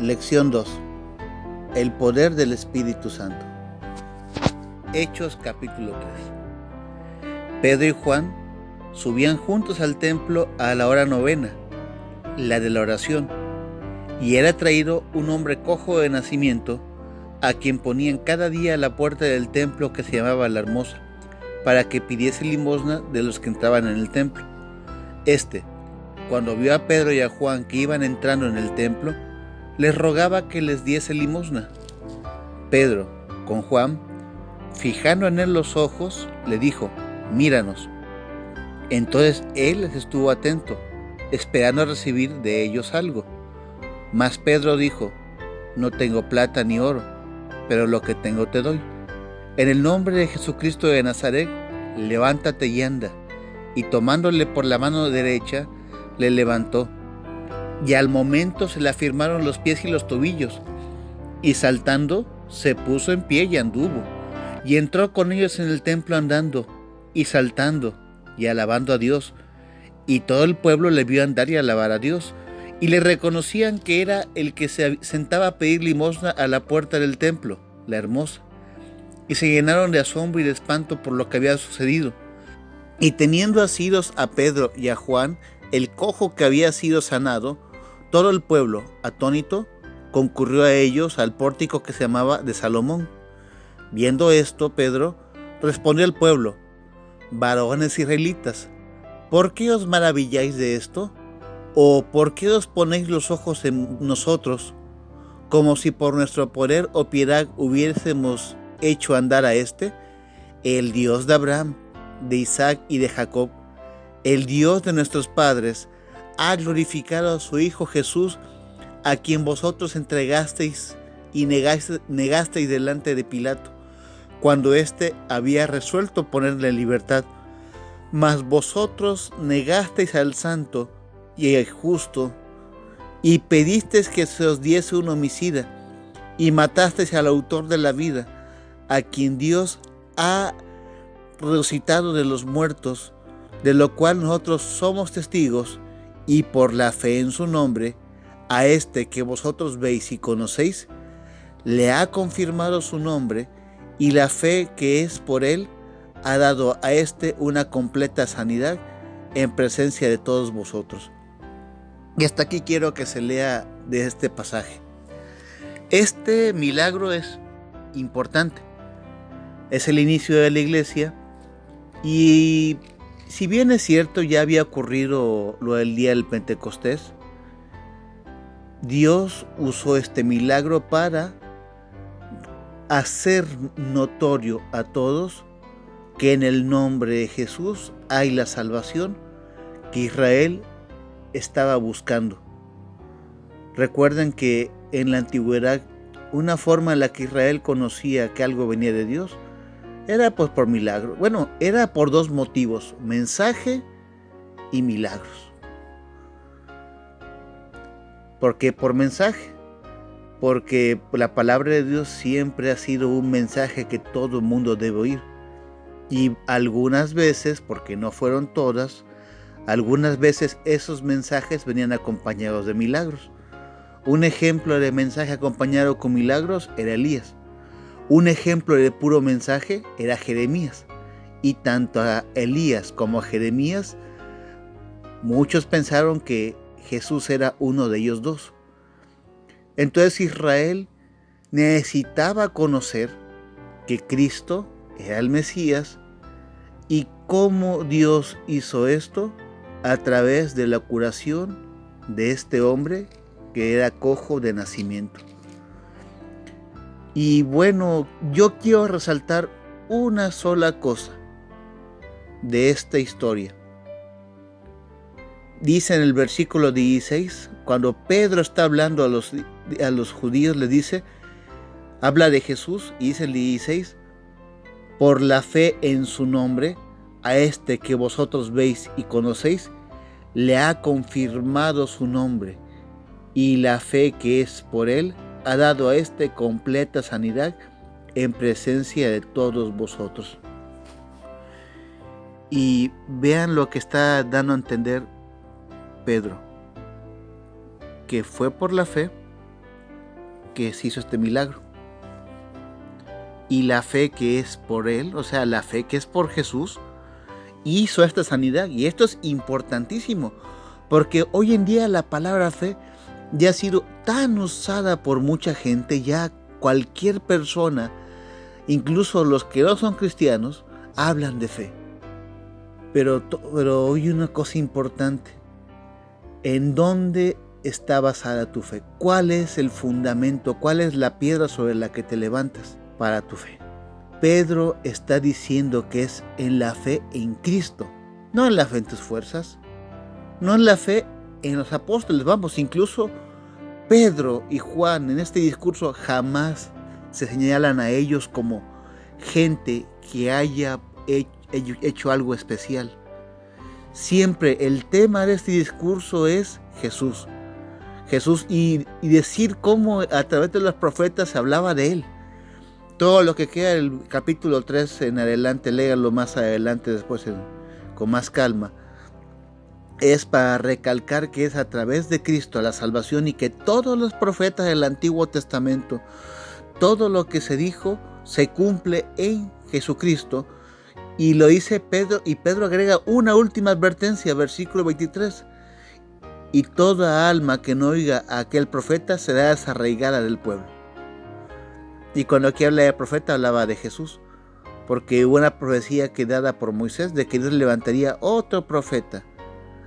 Lección 2. El poder del Espíritu Santo. Hechos capítulo 3. Pedro y Juan subían juntos al templo a la hora novena, la de la oración, y era traído un hombre cojo de nacimiento, a quien ponían cada día a la puerta del templo que se llamaba La Hermosa, para que pidiese limosna de los que entraban en el templo. Cuando vio a Pedro y a Juan que iban entrando en el templo, les rogaba que les diese limosna. Pedro, con Juan, fijando en él los ojos, le dijo: míranos. Entonces él les estuvo atento, esperando recibir de ellos algo. Mas Pedro dijo: no tengo plata ni oro, pero lo que tengo te doy. En el nombre de Jesucristo de Nazaret, levántate y anda. Y tomándole por la mano derecha, le levantó. Y al momento se le afirmaron los pies y los tobillos, y saltando se puso en pie y anduvo, y entró con ellos en el templo andando, y saltando, y alabando a Dios. Y todo el pueblo le vio andar y alabar a Dios, y le reconocían que era el que se sentaba a pedir limosna a la puerta del templo, La Hermosa. Y se llenaron de asombro y de espanto por lo que había sucedido. Y teniendo asidos a Pedro y a Juan, el cojo que había sido sanado, todo el pueblo, atónito, concurrió a ellos al pórtico que se llamaba de Salomón. Viendo esto, Pedro respondió al pueblo: varones israelitas, ¿por qué os maravilláis de esto? ¿O por qué os ponéis los ojos en nosotros, como si por nuestro poder o piedad hubiésemos hecho andar a el Dios de Abraham, de Isaac y de Jacob, el Dios de nuestros padres, ha glorificado a su Hijo Jesús, a quien vosotros entregasteis y negasteis delante de Pilato, cuando éste había resuelto ponerle en libertad. Mas vosotros negasteis al santo y al justo, y pedisteis que se os diese un homicida, y matasteis al autor de la vida, a quien Dios ha resucitado de los muertos, de lo cual nosotros somos testigos, y por la fe en su nombre, a que vosotros veis y conocéis, le ha confirmado su nombre, y la fe que es por él ha dado a una completa sanidad en presencia de todos vosotros. Y hasta aquí quiero que se lea de este pasaje. Este milagro es importante. Es el inicio de la iglesia, y si bien es cierto, ya había ocurrido lo del día del Pentecostés, Dios usó este milagro para hacer notorio a todos que en el nombre de Jesús hay la salvación que Israel estaba buscando. Recuerden que en la antigüedad, una forma en la que Israel conocía que algo venía de Dios era pues por milagro. Bueno, era por dos motivos: mensaje y milagros. ¿Por qué por mensaje? Porque la palabra de Dios siempre ha sido un mensaje que todo el mundo debe oír. Y algunas veces, porque no fueron todas, algunas veces esos mensajes venían acompañados de milagros. Un ejemplo de mensaje acompañado con milagros era Elías. Un ejemplo de puro mensaje era Jeremías. Y tanto a Elías como a Jeremías, muchos pensaron que Jesús era uno de ellos dos. Entonces Israel necesitaba conocer que Cristo era el Mesías. ¿Y cómo Dios hizo esto? A través de la curación de este hombre que era cojo de nacimiento. Y bueno, yo quiero resaltar una sola cosa de esta historia. Dice en el versículo 16, cuando Pedro está hablando a los judíos, le dice, habla de Jesús, y dice el 16, por la fe en su nombre, a que vosotros veis y conocéis, le ha confirmado su nombre, y la fe que es por él ha dado a completa sanidad en presencia de todos vosotros. Y vean lo que está dando a entender Pedro, que fue por la fe que se hizo este milagro. Y la fe que es por él, o sea, la fe que es por Jesús, hizo esta sanidad. Y esto es importantísimo, porque hoy en día la palabra fe ya ha sido tan usada por mucha gente, ya cualquier persona, incluso los que no son cristianos, hablan de fe. Pero hoy una cosa importante, ¿en dónde está basada tu fe? ¿Cuál es el fundamento? ¿Cuál es la piedra sobre la que te levantas para tu fe? Pedro está diciendo que es en la fe en Cristo, no en la fe en tus fuerzas, no en la fe en los apóstoles. Vamos, incluso Pedro y Juan en este discurso jamás se señalan a ellos como gente que haya hecho algo especial. Siempre el tema de este discurso es Jesús. Jesús y decir cómo a través de los profetas se hablaba de él. Todo lo que queda del capítulo 3 en adelante, léalo más adelante después con más calma. Es para recalcar que es a través de Cristo la salvación y que todos los profetas del Antiguo Testamento, todo lo que se dijo se cumple en Jesucristo. Y lo dice Pedro, y Pedro agrega una última advertencia, versículo 23. Y toda alma que no oiga a aquel profeta será desarraigada del pueblo. Y cuando aquí habla de profeta, hablaba de Jesús, porque hubo una profecía que dada por Moisés de que Dios levantaría otro profeta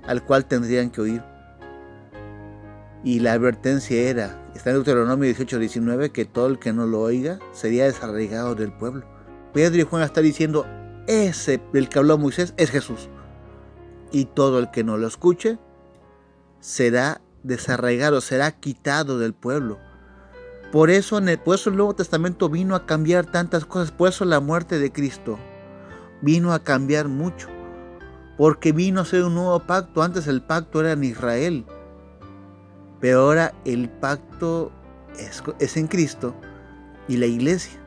al cual tendrían que oír. Y la advertencia era, está en Deuteronomio 18:19, que todo el que no lo oiga sería desarraigado del pueblo. Pedro y Juan están diciendo, ese del que habló Moisés es Jesús. Y todo el que no lo escuche será desarraigado, será quitado del pueblo. Por eso el Nuevo Testamento vino a cambiar tantas cosas. Por eso la muerte de Cristo vino a cambiar mucho. Porque vino a ser un nuevo pacto. Antes el pacto era en Israel. Pero ahora el pacto es en Cristo y la iglesia.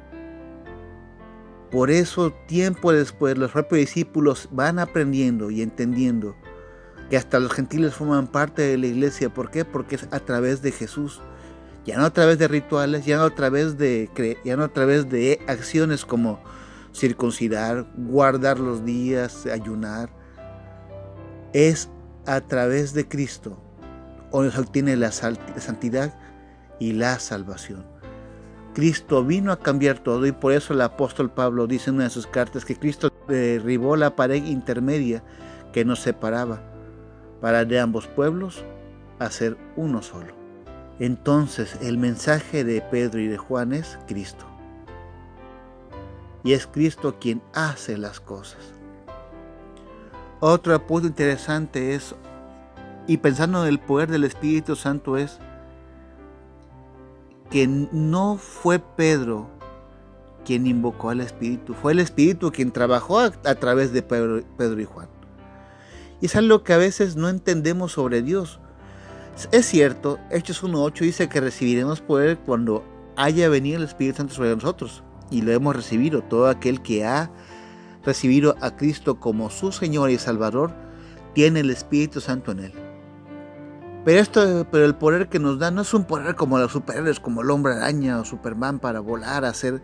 Por eso tiempo después los propios discípulos van aprendiendo y entendiendo que hasta los gentiles forman parte de la iglesia. ¿Por qué? Porque es a través de Jesús. Ya no a través de rituales, ya no a través de acciones como circuncidar, guardar los días, ayunar. Es a través de Cristo donde se obtiene la santidad y la salvación. Cristo vino a cambiar todo y por eso el apóstol Pablo dice en una de sus cartas que Cristo derribó la pared intermedia que nos separaba para de ambos pueblos hacer uno solo. Entonces el mensaje de Pedro y de Juan es Cristo. Y es Cristo quien hace las cosas. Otro punto interesante es, y pensando en el poder del Espíritu Santo, es que no fue Pedro quien invocó al Espíritu, fue el Espíritu quien trabajó a través de Pedro y Juan. Y es algo que a veces no entendemos sobre Dios. Es cierto, Hechos 1:8 dice que recibiremos poder cuando haya venido el Espíritu Santo sobre nosotros. Y lo hemos recibido. Todo aquel que ha recibido a Cristo como su Señor y Salvador, tiene el Espíritu Santo en él. Pero el poder que nos da no es un poder como los superhéroes, como el Hombre Araña o Superman para volar, hacer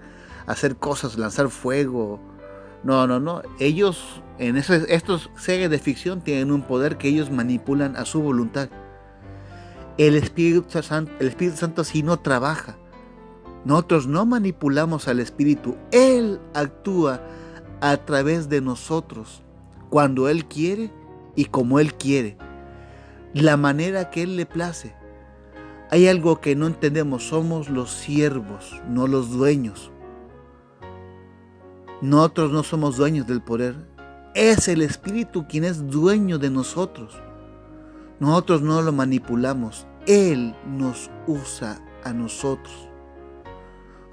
cosas, lanzar fuego. No. Ellos, estos seres de ficción, tienen un poder que ellos manipulan a su voluntad. El Espíritu Santo sí no trabaja. Nosotros no manipulamos al Espíritu. Él actúa a través de nosotros, cuando Él quiere y como Él quiere, la manera que Él le place. Hay algo que no entendemos, somos los siervos, no los dueños. Nosotros no somos dueños del poder, es el Espíritu quien es dueño de nosotros. Nosotros no lo manipulamos, Él nos usa a nosotros.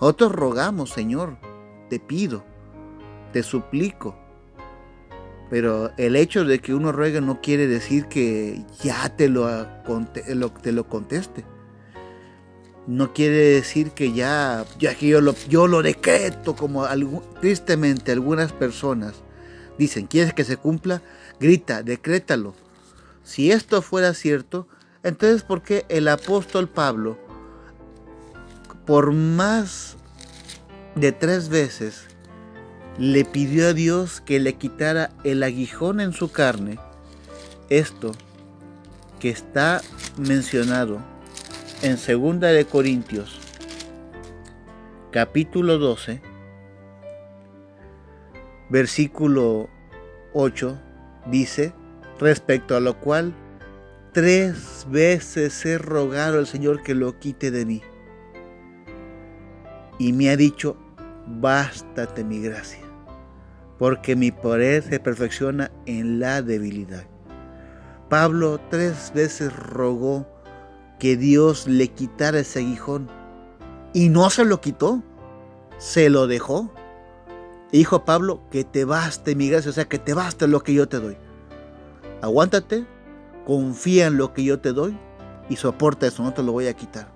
Nosotros rogamos, Señor, te pido, te suplico. Pero el hecho de que uno ruegue no quiere decir que ya te lo conteste. No quiere decir que ya que yo lo decreto, como tristemente algunas personas dicen, ¿quieres que se cumpla? Grita, decrétalo. Si esto fuera cierto, entonces ¿por qué el apóstol Pablo, por más de 3 veces le pidió a Dios que le quitara el aguijón en su carne. Esto que está mencionado en 2 de Corintios, capítulo 12, versículo 8, dice, respecto a lo cual 3 veces he rogado al Señor que lo quite de mí. Y me ha dicho, bástate mi gracia, porque mi poder se perfecciona en la debilidad. Pablo 3 veces rogó que Dios le quitara ese aguijón y no se lo quitó, se lo dejó. Dijo Pablo, que te baste mi gracia, o sea, que te baste lo que yo te doy. Aguántate, confía en lo que yo te doy y soporta eso, no te lo voy a quitar.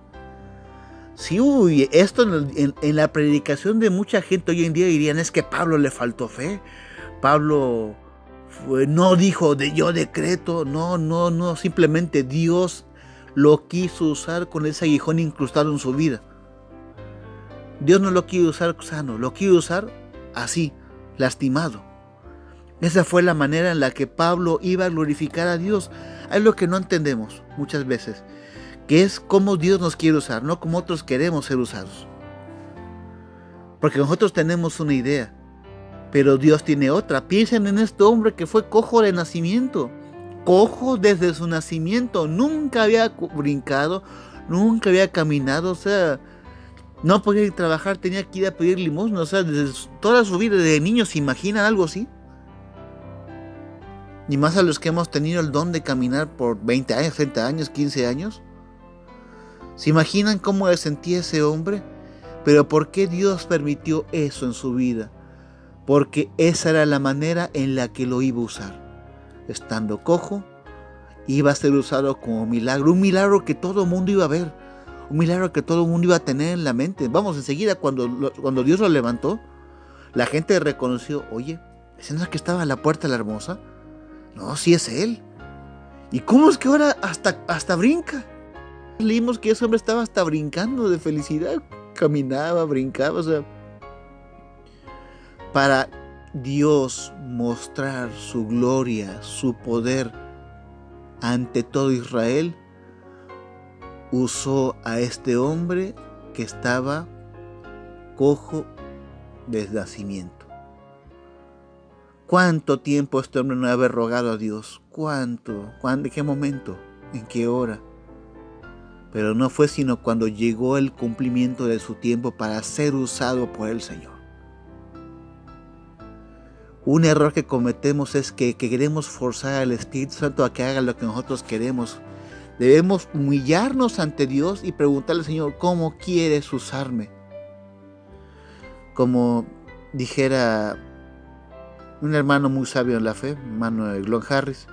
Sí, esto en la predicación de mucha gente hoy en día dirían, es que Pablo le faltó fe. Pablo no dijo, yo decreto, no, simplemente Dios lo quiso usar con ese aguijón incrustado en su vida. Dios no lo quiere usar sano, lo quiere usar así, lastimado. Esa fue la manera en la que Pablo iba a glorificar a Dios. Es lo que no entendemos muchas veces, que es cómo Dios nos quiere usar, no como otros queremos ser usados. Porque nosotros tenemos una idea, pero Dios tiene otra. Piensen en este hombre que fue cojo de nacimiento, cojo desde su nacimiento, nunca había brincado, nunca había caminado, o sea, no podía ir a trabajar, tenía que ir a pedir limosna, o sea, desde toda su vida, desde niño. ¿Se imaginan algo así? Ni más a los que hemos tenido el don de caminar por 20 años, 30 años, 15 años. ¿Se imaginan cómo se sentía ese hombre? Pero ¿por qué Dios permitió eso en su vida? Porque esa era la manera en la que lo iba a usar. Estando cojo, iba a ser usado como milagro, un milagro que todo el mundo iba a ver, un milagro que todo el mundo iba a tener en la mente. Vamos, enseguida cuando Dios lo levantó, la gente reconoció, oye, ¿ese no es el que estaba a la puerta de la hermosa? No, sí es él. ¿Y cómo es que ahora hasta brinca? Leímos que ese hombre estaba hasta brincando de felicidad, caminaba, brincaba, o sea, para Dios mostrar su gloria, su poder ante todo Israel, usó a este hombre que estaba cojo desde nacimiento. ¿Cuánto tiempo este hombre no había rogado a Dios? ¿Cuánto? ¿En qué momento? ¿En qué hora? Pero no fue sino cuando llegó el cumplimiento de su tiempo para ser usado por el Señor. Un error que cometemos es que queremos forzar al Espíritu Santo a que haga lo que nosotros queremos. Debemos humillarnos ante Dios y preguntarle al Señor, ¿cómo quieres usarme? Como dijera un hermano muy sabio en la fe, hermano de Glon Harris,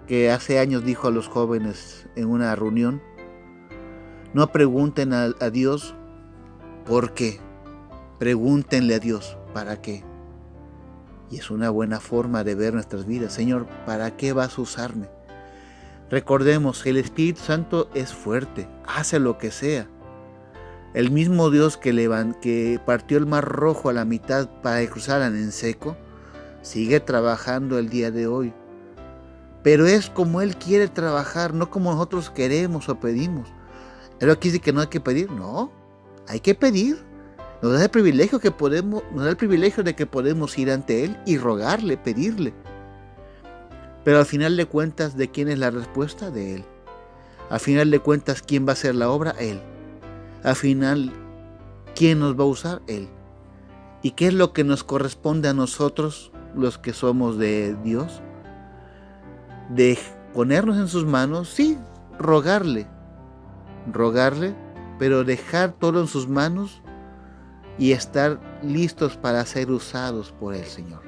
que hace años dijo a los jóvenes en una reunión, no pregunten a Dios por qué, pregúntenle a Dios para qué. Y es una buena forma de ver nuestras vidas. Señor, ¿para qué vas a usarme? Recordemos que el Espíritu Santo es fuerte, hace lo que sea. El mismo Dios que partió el mar Rojo a la mitad para que cruzaran en seco, sigue trabajando el día de hoy. Pero es como Él quiere trabajar, no como nosotros queremos o pedimos. ¿Pero aquí dice que no hay que pedir? No, hay que pedir. Nos da el privilegio de que podemos ir ante Él y rogarle, pedirle. Pero al final de cuentas, ¿de quién es la respuesta? De Él. Al final de cuentas, ¿quién va a hacer la obra? Él. Al final, ¿quién nos va a usar? Él. ¿Y qué es lo que nos corresponde a nosotros, los que somos de Dios? De ponernos en sus manos, sí, rogarle, pero dejar todo en sus manos y estar listos para ser usados por el Señor.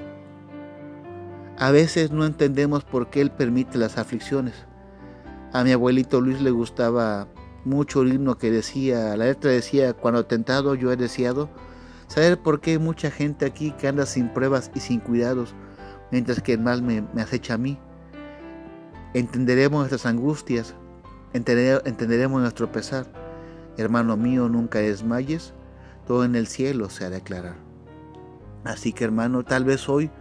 A veces no entendemos por qué Él permite las aflicciones. A mi abuelito Luis le gustaba mucho el himno que decía, la letra decía, cuando tentado yo he deseado saber por qué hay mucha gente aquí que anda sin pruebas y sin cuidados, mientras que el mal me acecha a mí. Entenderemos nuestras angustias, entenderemos nuestro pesar Hermano mío, nunca desmayes, todo en el cielo se ha de aclarar. Así que, hermano, tal vez hoy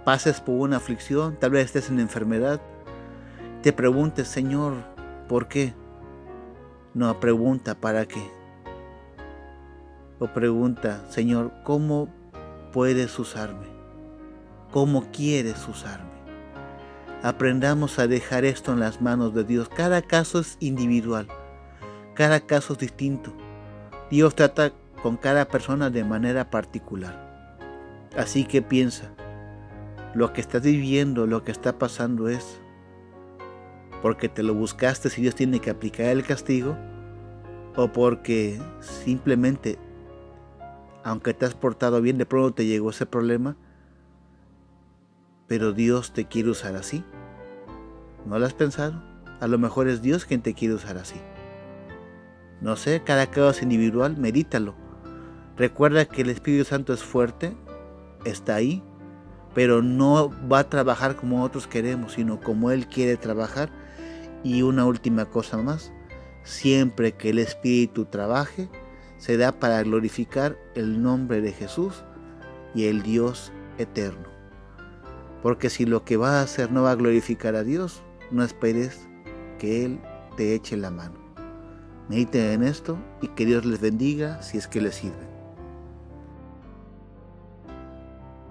pases por una aflicción, tal vez estés en enfermedad, te preguntes, Señor, ¿por qué? No, pregunta, ¿para qué? O pregunta, Señor, ¿cómo puedes usarme? ¿Cómo quieres usarme? Aprendamos a dejar esto en las manos de Dios. Cada caso es individual, cada caso es distinto. Dios trata con cada persona de manera particular. Así que piensa, lo que estás viviendo, lo que está pasando es porque te lo buscaste si Dios tiene que aplicar el castigo, o porque simplemente, aunque te has portado bien, de pronto te llegó ese problema, pero Dios te quiere usar así. ¿No lo has pensado? A lo mejor es Dios quien te quiere usar así. No sé, cada caso es individual, medítalo. Recuerda que el Espíritu Santo es fuerte, está ahí, pero no va a trabajar como nosotros queremos, sino como Él quiere trabajar. Y una última cosa más, siempre que el Espíritu trabaje, se da para glorificar el nombre de Jesús y el Dios eterno. Porque si lo que va a hacer no va a glorificar a Dios, no esperes que Él te eche la mano. Mediten en esto y que Dios les bendiga si es que les sirve.